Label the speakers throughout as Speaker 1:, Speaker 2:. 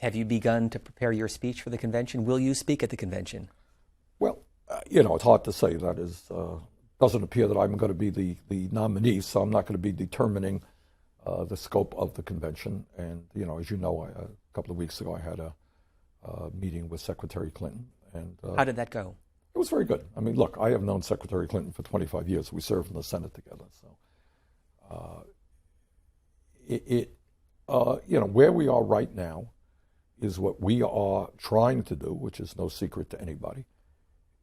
Speaker 1: Have you begun to prepare your speech for the convention? Will you speak at the convention?
Speaker 2: Well, it's hard to say. That is, doesn't appear that I'm going to be the nominee, so I'm not going to be determining the scope of the convention. And, as you know, a couple of weeks ago I had a meeting with Secretary Clinton. And
Speaker 1: how did that go?
Speaker 2: It was very good. I mean, look, I have known Secretary Clinton for 25 years. We served in the Senate together. So where we are right now is what we are trying to do, which is no secret to anybody,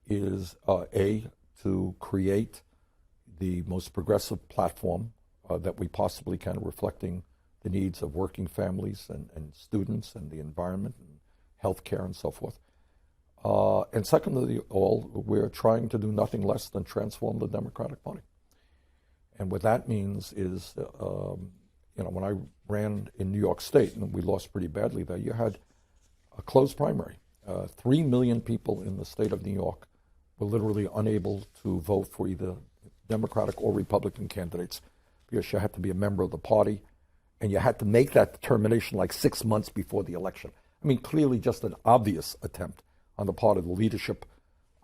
Speaker 2: is to create the most progressive platform that we possibly can, reflecting the needs of working families and students and the environment and healthcare and so forth. And secondly, we're trying to do nothing less than transform the Democratic Party. And what that means is, when I ran in New York State, and we lost pretty badly there, you had a closed primary. 3 million people in the state of New York were literally unable to vote for either Democratic or Republican candidates because you had to be a member of the party, and you had to make that determination like 6 months before the election. I mean, clearly just an obvious attempt on the part of the leadership,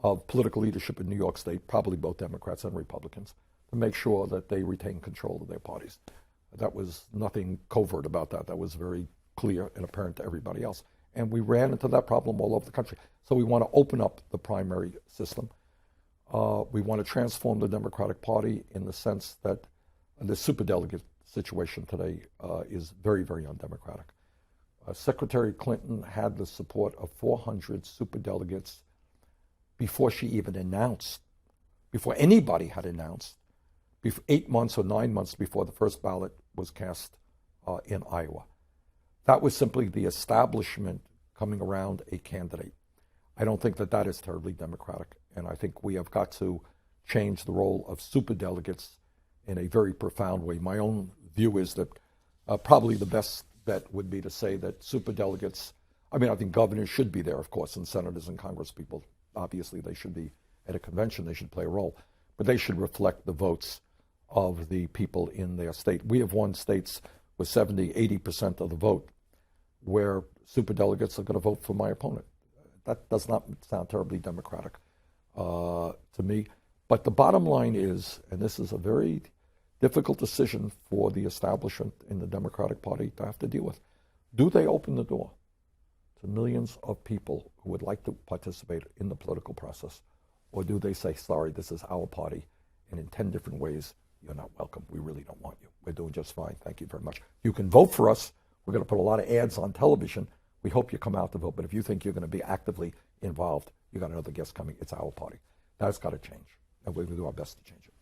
Speaker 2: of political leadership in New York State, probably both Democrats and Republicans, to make sure that they retain control of their parties. That was nothing covert about that. That was very clear and apparent to everybody else. And we ran into that problem all over the country. So we want to open up the primary system. We want to transform the Democratic Party in the sense that the superdelegate situation today is very, very undemocratic. Secretary Clinton had the support of 400 superdelegates before she even announced, before anybody had announced, 8 months or 9 months before the first ballot was cast in Iowa. That was simply the establishment coming around a candidate. I don't think that is terribly democratic, and I think we have got to change the role of superdelegates in a very profound way. My own view is that probably the best bet would be to say that superdelegates, I think governors should be there, of course, and senators and congresspeople. Obviously, they should be at a convention, they should play a role, but they should reflect the votes of the people in their state. We have won states with 70, 80% of the vote where superdelegates are going to vote for my opponent. That does not sound terribly democratic to me. But the bottom line is, and this is a very difficult decision for the establishment in the Democratic Party to have to deal with, do they open the door to millions of people who would like to participate in the political process? Or do they say, sorry, this is our party, and in 10 different ways, you're not welcome. We really don't want you. We're doing just fine. Thank you very much. You can vote for us. We're going to put a lot of ads on television. We hope you come out to vote. But if you think you're going to be actively involved, you got another guest coming. It's our party. That's got to change. And we're going to do our best to change it.